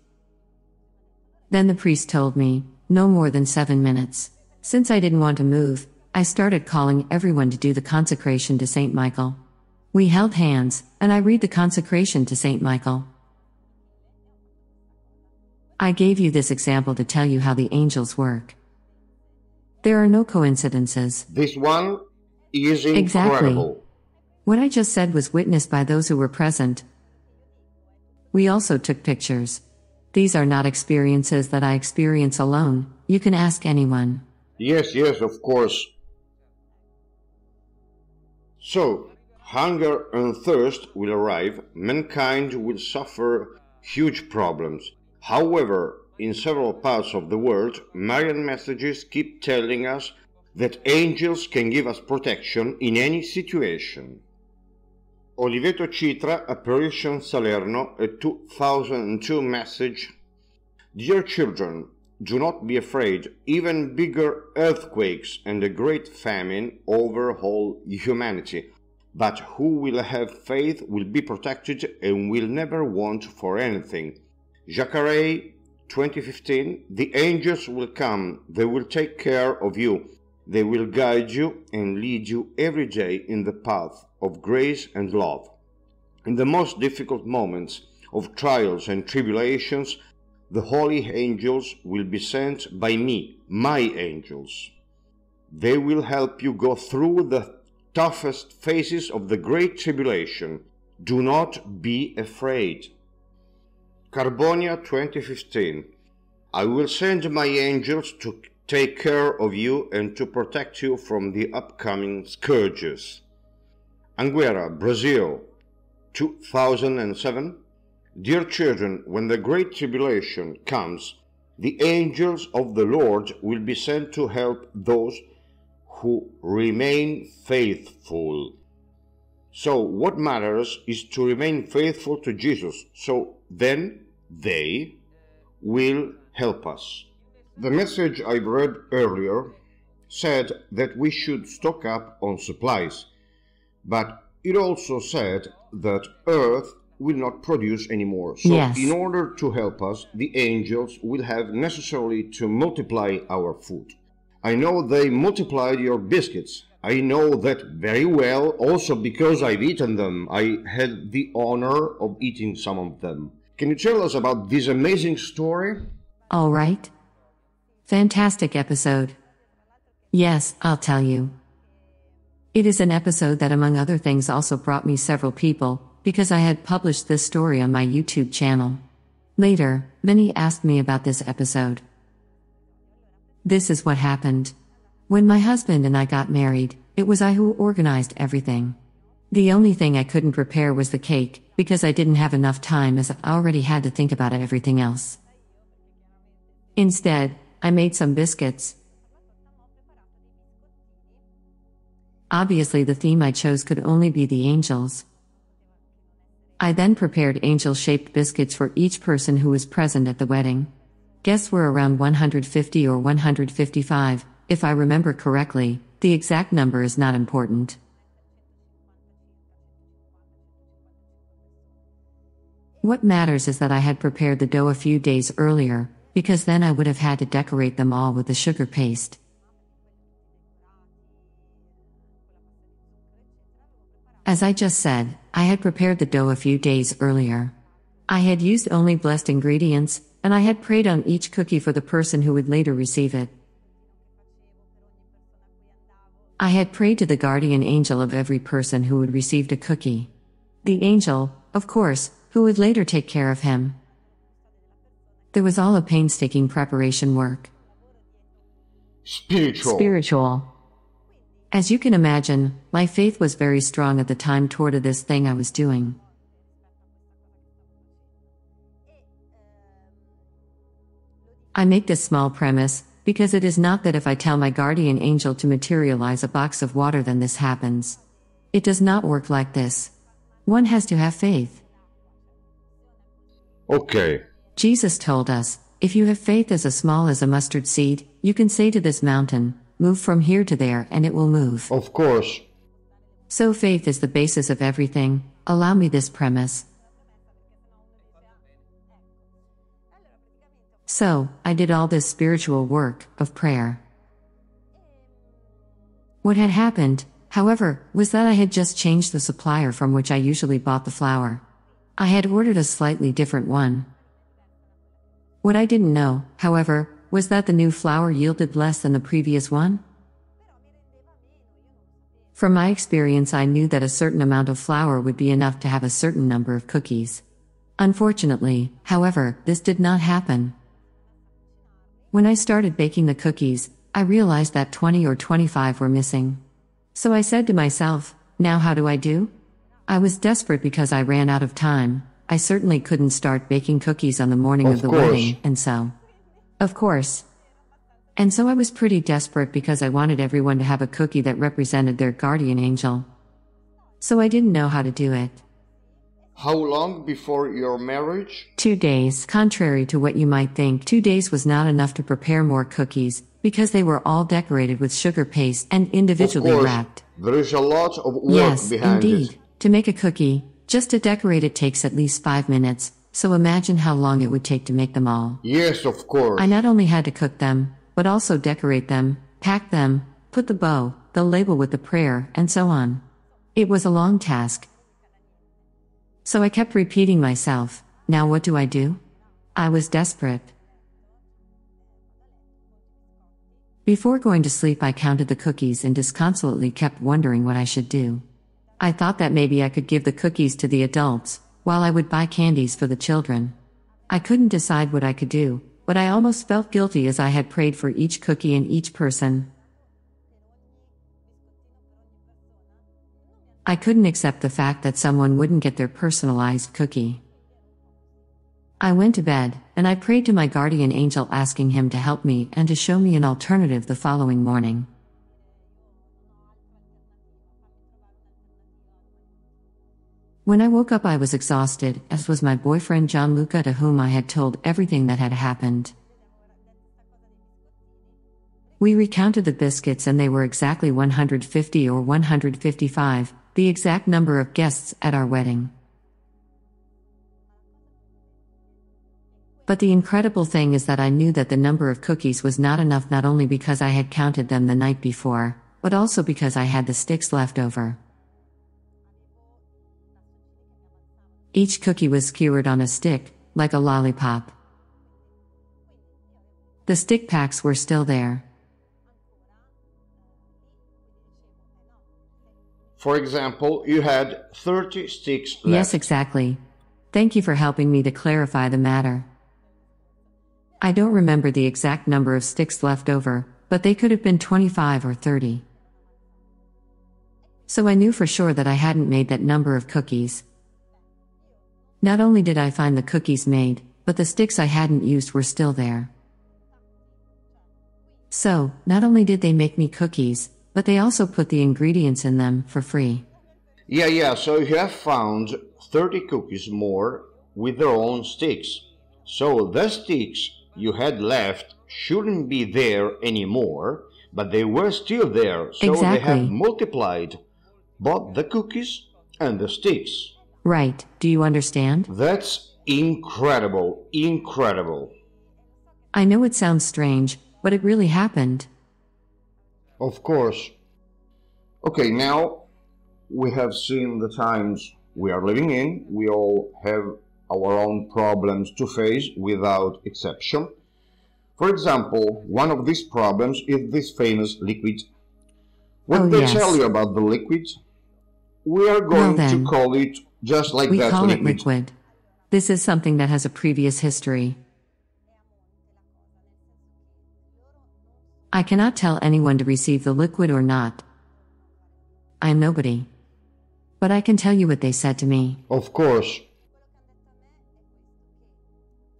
Then the priest told me, no more than 7 minutes. Since I didn't want to move, I started calling everyone to do the consecration to Saint Michael. We held hands, and I read the consecration to Saint Michael. I gave you this example to tell you how the angels work. There are no coincidences. This one is incredible. Exactly. What I just said was witnessed by those who were present. We also took pictures. These are not experiences that I experience alone. You can ask anyone. Yes, of course. So, hunger and thirst will arrive, mankind will suffer huge problems. However, in several parts of the world, Marian messages keep telling us that angels can give us protection in any situation. Oliveto Citra, Apparition Salerno, a 2002 message. Dear children, do not be afraid. Even bigger earthquakes and a great famine overhaul humanity. But who will have faith will be protected and will never want for anything. Jacare, 2015, the angels will come, they will take care of you, they will guide you and lead you every day in the path of grace and love. In the most difficult moments of trials and tribulations, the holy angels will be sent by me, my angels. They will help you go through the toughest phases of the great tribulation. Do not be afraid. Carbonia 2015. I will send my angels to take care of you and to protect you from the upcoming scourges. Anguera, Brazil 2007. Dear children, when the great tribulation comes, the angels of the Lord will be sent to help those who remain faithful. So what matters is to remain faithful to Jesus, so then they will help us. The message I read earlier said that we should stock up on supplies, but it also said that Earth will not produce anymore. So Yes. in order to help us, the angels will have necessarily to multiply our food. I know they multiplied your biscuits. I know that very well, also because I've eaten them. I had the honor of eating some of them. Can you tell us about this amazing story? All right. Fantastic episode. Yes, I'll tell you. It is an episode that, among other things, also brought me several people, because I had published this story on my YouTube channel. Later, many asked me about this episode. This is what happened. When my husband and I got married, it was I who organized everything. The only thing I couldn't prepare was the cake, because I didn't have enough time as I already had to think about everything else. Instead, I made some biscuits. Obviously, the theme I chose could only be the angels. I then prepared angel-shaped biscuits for each person who was present at the wedding. Guests were around 150 or 155, if I remember correctly. The exact number is not important. What matters is that I had prepared the dough a few days earlier, because then I would have had to decorate them all with the sugar paste. As I just said, I had prepared the dough a few days earlier. I had used only blessed ingredients, and I had prayed on each cookie for the person who would later receive it. I had prayed to the guardian angel of every person who would receive a cookie. The angel, of course, who would later take care of him. There was all a painstaking preparation work. Spiritual. As you can imagine, my faith was very strong at the time toward this thing I was doing. I make this small premise, because it is not that if I tell my guardian angel to materialize a box of water then this happens. It does not work like this. One has to have faith. Okay. Jesus told us, if you have faith as small as a mustard seed, you can say to this mountain, move from here to there, and it will move. Of course. So faith is the basis of everything. Allow me this premise. So, I did all this spiritual work of prayer. What had happened, however, was that I had just changed the supplier from which I usually bought the flour. I had ordered a slightly different one. What I didn't know, however, was that the new flour yielded less than the previous one. From my experience, I knew that a certain amount of flour would be enough to have a certain number of cookies. Unfortunately, however, this did not happen. When I started baking the cookies, I realized that 20 or 25 were missing. So I said to myself, now how do I do? I was desperate because I ran out of time. I certainly couldn't start baking cookies on the morning of the wedding, and so. Of course. And so I was pretty desperate because I wanted everyone to have a cookie that represented their guardian angel. So I didn't know how to do it. How long before your marriage? 2 days. Contrary to what you might think, 2 days was not enough to prepare more cookies, because they were all decorated with sugar paste and individually wrapped. There is a lot of work Yes, behind indeed. it. To make a cookie, just to decorate it takes at least 5 minutes, so imagine how long it would take to make them all. Yes, of course. I not only had to cook them, but also decorate them, pack them, put the bow, the label with the prayer, and so on. It was a long task. So I kept repeating myself, now what do I do? I was desperate. Before going to sleep, I counted the cookies and disconsolately kept wondering what I should do. I thought that maybe I could give the cookies to the adults, while I would buy candies for the children. I couldn't decide what I could do, but I almost felt guilty as I had prayed for each cookie and each person. I couldn't accept the fact that someone wouldn't get their personalized cookie. I went to bed, and I prayed to my guardian angel asking him to help me and to show me an alternative the following morning. When I woke up, I was exhausted, as was my boyfriend Gianluca, to whom I had told everything that had happened. We recounted the biscuits and they were exactly 150 or 155, the exact number of guests at our wedding. But the incredible thing is that I knew that the number of cookies was not enough, not only because I had counted them the night before, but also because I had the sticks left over. Each cookie was skewered on a stick, like a lollipop. The stick packs were still there. For example, you had 30 sticks left. Yes, exactly. Thank you for helping me to clarify the matter. I don't remember the exact number of sticks left over, but they could have been 25 or 30. So I knew for sure that I hadn't made that number of cookies. Not only did I find the cookies made, but the sticks I hadn't used were still there. So, not only did they make me cookies, but they also put the ingredients in them for free. Yeah, so you have found 30 cookies more with their own sticks. So the sticks you had left shouldn't be there anymore, but they were still there, so Exactly. They have multiplied both the cookies and the sticks. Right, do you understand? That's incredible, incredible. I know it sounds strange, but it really happened. Of course. Okay, now we have seen the times we are living in. We all have our own problems to face without exception. For example, one of these problems is this famous liquid. When they tell you about the liquid, we are going to call it just like that, liquid. We call liquid. it liquid. This is something that has a previous history. I cannot tell anyone to receive the liquid or not. I am nobody. But I can tell you what they said to me. Of course.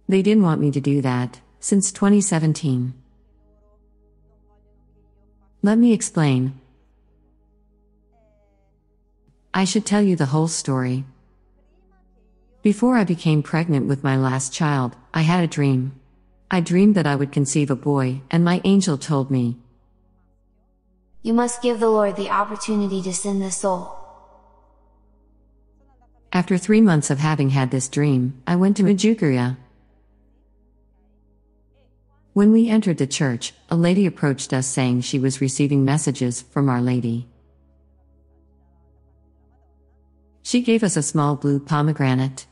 They didn't want me to do that, since 2017. Let me explain. I should tell you the whole story. Before I became pregnant with my last child, I had a dream. I dreamed that I would conceive a boy, and my angel told me, "You must give the Lord the opportunity to send the soul." After 3 months of having had this dream, I went to Medjugorje. When we entered the church, a lady approached us saying she was receiving messages from Our Lady. She gave us a small blue pomegranate.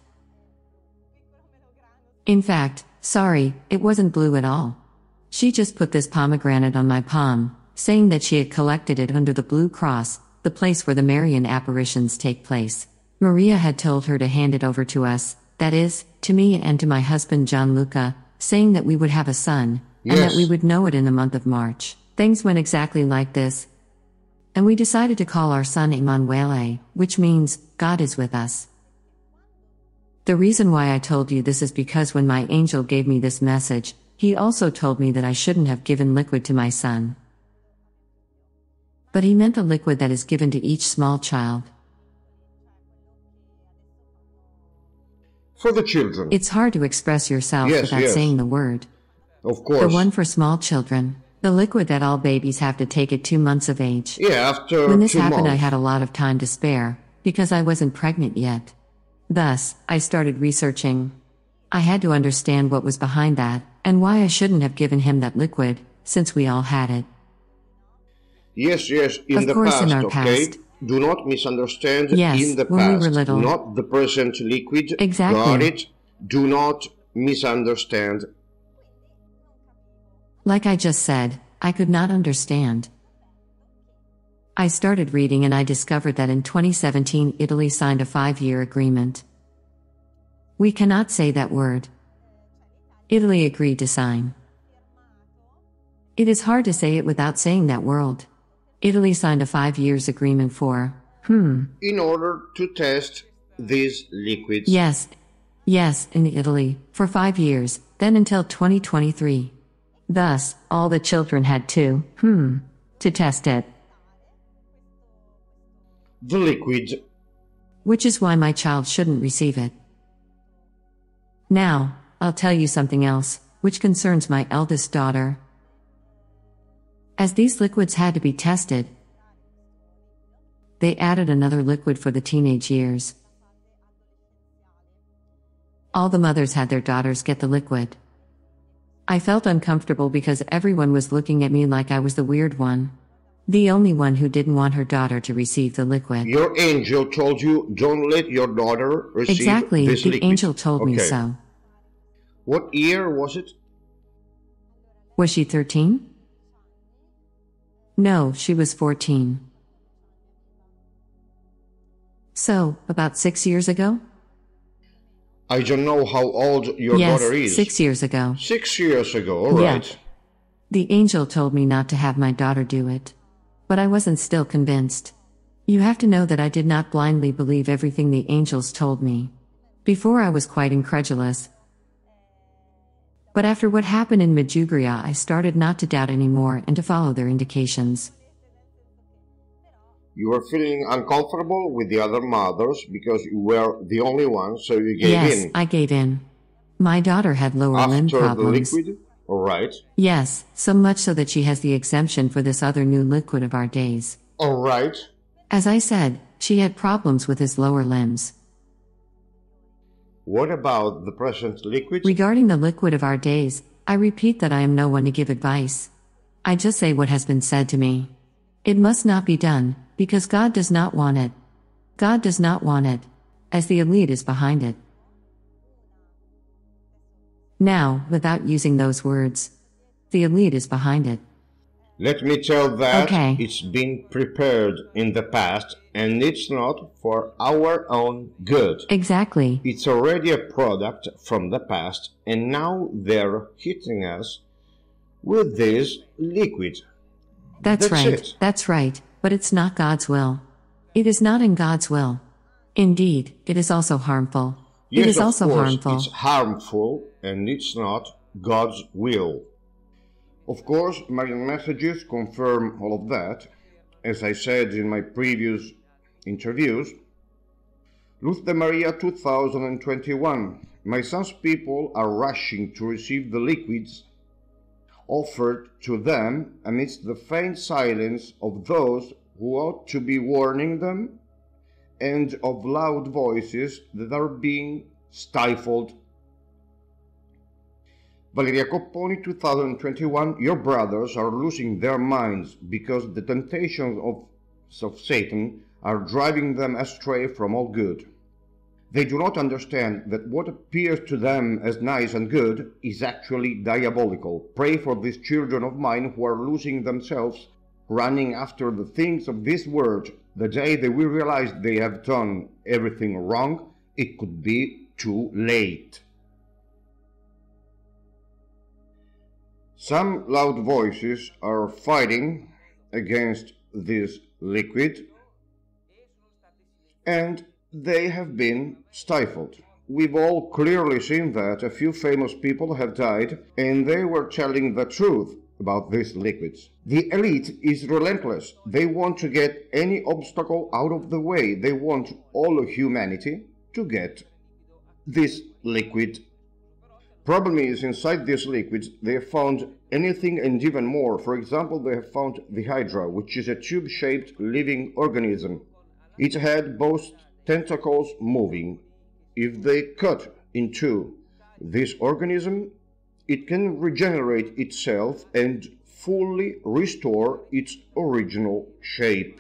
In fact, sorry, it wasn't blue at all. She just put this pomegranate on my palm, saying that she had collected it under the Blue Cross, the place where the Marian apparitions take place. Maria had told her to hand it over to us, that is, to me and to my husband Gianluca, saying that we would have a son, and that we would know it in the month of March. Things went exactly like this. And we decided to call our son Emanuele, which means, God is with us. The reason why I told you this is because when my angel gave me this message, he also told me that I shouldn't have given liquid to my son. But he meant the liquid that is given to each small child. For the children. It's hard to express yourself without saying the word. Of course. The one for small children. The liquid that all babies have to take at 2 months of age. Yeah, after When this 2 happened, months. I had a lot of time to spare, because I wasn't pregnant yet. Thus, I started researching. I had to understand what was behind that, and why I shouldn't have given him that liquid, since we all had it. Yes, in the course, past, in our okay? past. Do not misunderstand Yes, in the when we past, were little. not the present liquid. Exactly. Got it? Do not misunderstand. Like I just said, I could not understand. I started reading and I discovered that in 2017 Italy signed a 5-year agreement. We cannot say that word. Italy agreed to sign. It is hard to say it without saying that word. Italy signed a 5 years agreement for, In order to test these liquids. Yes, in Italy, for 5 years, then until 2023. Thus, all the children had to test it. The liquid. Which is why my child shouldn't receive it. Now, I'll tell you something else, which concerns my eldest daughter. As these liquids had to be tested, they added another liquid for the teenage years. All the mothers had their daughters get the liquid. I felt uncomfortable because everyone was looking at me like I was the weird one. The only one who didn't want her daughter to receive the liquid. Your angel told you, don't let your daughter receive Exactly, this the liquid. angel told me Okay. so. What year was it? Was she 13? No, she was 14. So, about 6 years ago? I don't know how old your daughter is. Yes, 6 years ago. 6 years ago, all Yeah. right. The angel told me not to have my daughter do it. But I wasn't still convinced. You have to know that I did not blindly believe everything the angels told me. Before I was quite incredulous. But after what happened in Medjugorje, I started not to doubt anymore and to follow their indications. You were feeling uncomfortable with the other mothers because you were the only one, so you gave Yes, in. I gave in. My daughter had lower limb After problems. the liquid? All right. Yes, so much so that she has the exemption for this other new liquid of our days. All right. As I said, she had problems with his lower limbs. What about the present liquid? Regarding the liquid of our days, I repeat that I am no one to give advice. I just say what has been said to me. It must not be done, because God does not want it. God does not want it, as the elite is behind it. Now, without using those words, the elite is behind it. Let me tell that Okay. it's been prepared in the past and it's not for our own good. Exactly. It's already a product from the past and now they're hitting us with this liquid. That's right. it. That's right, but it's not God's will. It is not in God's will. Indeed, it is also harmful. Yes, It is of also course, harmful. it's harmful and it's not God's will. Of course, Marian messages confirm all of that. As I said in my previous interviews, Luz de Maria 2021. My son's people are rushing to receive the liquids offered to them amidst the faint silence of those who ought to be warning them and of loud voices that are being stifled. Valeria Copponi 2021. Your brothers are losing their minds because the temptations of Satan are driving them astray from all good. They do not understand that what appears to them as nice and good is actually diabolical. Pray for these children of mine who are losing themselves, running after the things of this world. The day they will realize they have done everything wrong, it could be too late. Some loud voices are fighting against this liquid, and they have been stifled. We've all clearly seen that a few famous people have died, and they were telling the truth about these liquids. The elite is relentless. They want to get any obstacle out of the way. They want all humanity to get this liquid. Problem is, inside these liquids, they have found anything and even more. For example, they have found the Hydra, which is a tube-shaped living organism. Its head boasts tentacles moving. If they cut into this organism, it can regenerate itself and fully restore its original shape.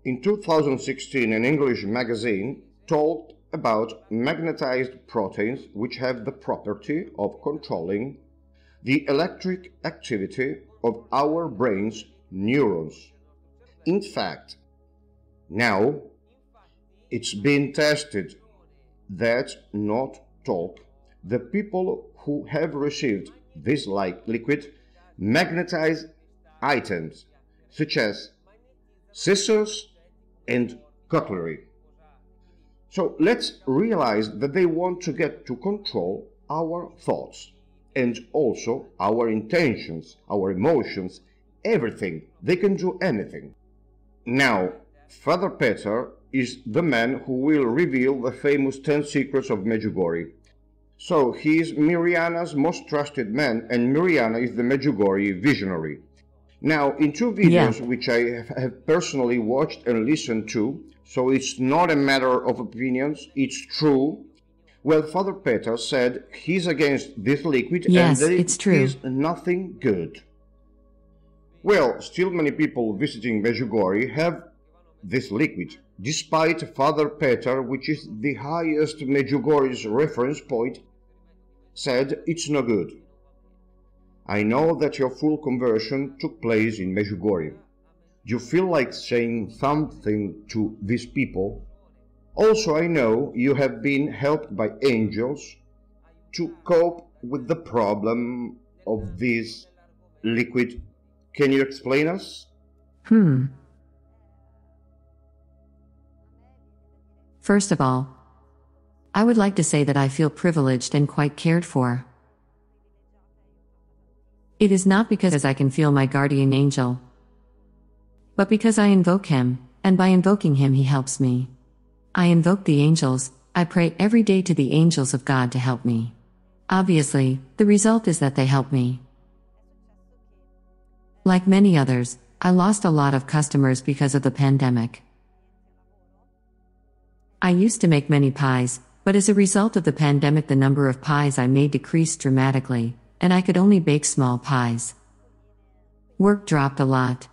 In 2016, an English magazine talked about magnetized proteins which have the property of controlling the electric activity of our brain's neurons. In fact, now it's been tested that, not talk, the people who have received this liquid magnetize items such as scissors and cutlery. So let's realize that they want to get to control our thoughts and also our intentions, our emotions, everything. They can do anything. Now, Father Peter is the man who will reveal the famous 10 secrets of Medjugorje. So he is Mirjana's most trusted man, and Mirjana is the Medjugorje visionary. Now, in two videos which I have personally watched and listened to, so it's not a matter of opinions, it's true, Well, Father Peter said he's against this liquid Yes, and that it's it true. is nothing good. Well, still many people visiting Medjugorje have this liquid, despite Father Peter, which is the highest Medjugorje's reference point, said it's no good. I know that your full conversion took place in Medjugorje. Do you feel like saying something to these people? Also, I know you have been helped by angels to cope with the problem of this liquid. Can you explain us? First of all, I would like to say that I feel privileged and quite cared for. It is not because I can feel my guardian angel, but because I invoke him, and by invoking him he helps me. I invoke the angels, I pray every day to the angels of God to help me. Obviously, the result is that they help me. Like many others, I lost a lot of customers because of the pandemic. I used to make many pies, but as a result of the pandemic the number of pies I made decreased dramatically, and I could only bake small pies. Work dropped a lot.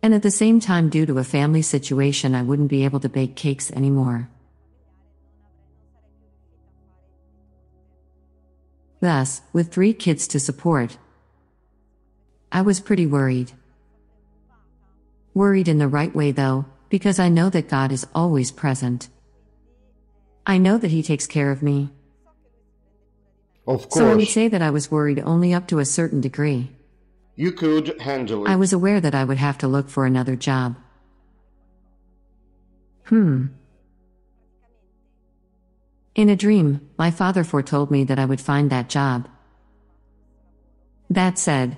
And at the same time, due to a family situation, I wouldn't be able to bake cakes anymore. Thus, with 3 kids to support, I was pretty worried. Worried in the right way though, because I know that God is always present. I know that He takes care of me. Of course. So I would say that I was worried only up to a certain degree. You could handle it. I was aware that I would have to look for another job. In a dream, my father foretold me that I would find that job. That said,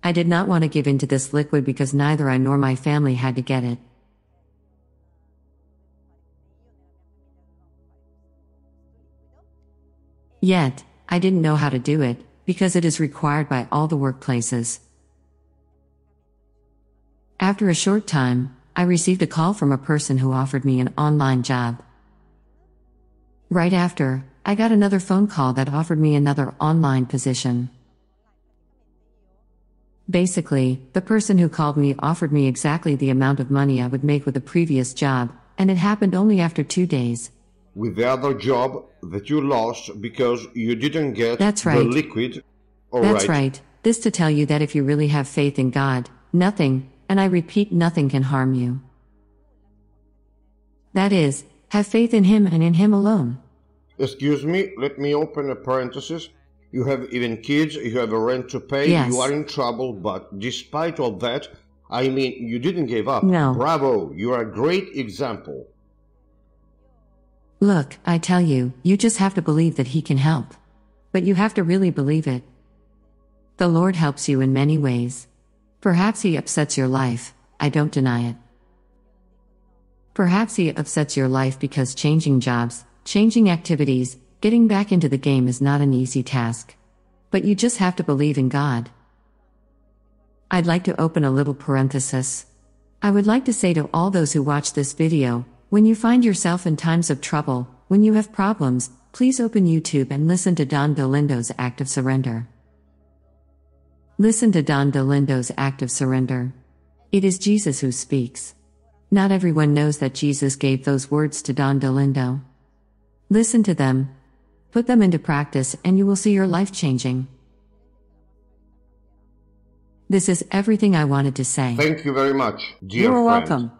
I did not want to give in to this liquid because neither I nor my family had to get it. Yet, I didn't know how to do it, because it is required by all the workplaces. After a short time, I received a call from a person who offered me an online job. Right after, I got another phone call that offered me another online position. Basically, the person who called me offered me exactly the amount of money I would make with the previous job, and it happened only after 2 days. With the other job that you lost because you didn't get That's the right. liquid. That's right. This to tell you that if you really have faith in God, nothing, and I repeat, nothing can harm you. That is, have faith in Him and in Him alone. Excuse me, let me open a parenthesis. You have even kids, you have a rent to pay, Yes. You are in trouble, but despite all that, I mean, you didn't give up. No. Bravo, you are a great example. Look, I tell you, you just have to believe that He can help. But you have to really believe it. The Lord helps you in many ways. Perhaps He upsets your life, I don't deny it. Perhaps He upsets your life because changing jobs, changing activities, getting back into the game is not an easy task. But you just have to believe in God. I'd like to open a little parenthesis. I would like to say to all those who watch this video, when you find yourself in times of trouble, when you have problems, please open YouTube and listen to Don Dolindo's Act of Surrender. Listen to Don Dolindo's Act of Surrender. It is Jesus who speaks. Not everyone knows that Jesus gave those words to Don Dolindo. Listen to them. Put them into practice and you will see your life changing. This is everything I wanted to say. Thank you very much, dear You're friend. welcome.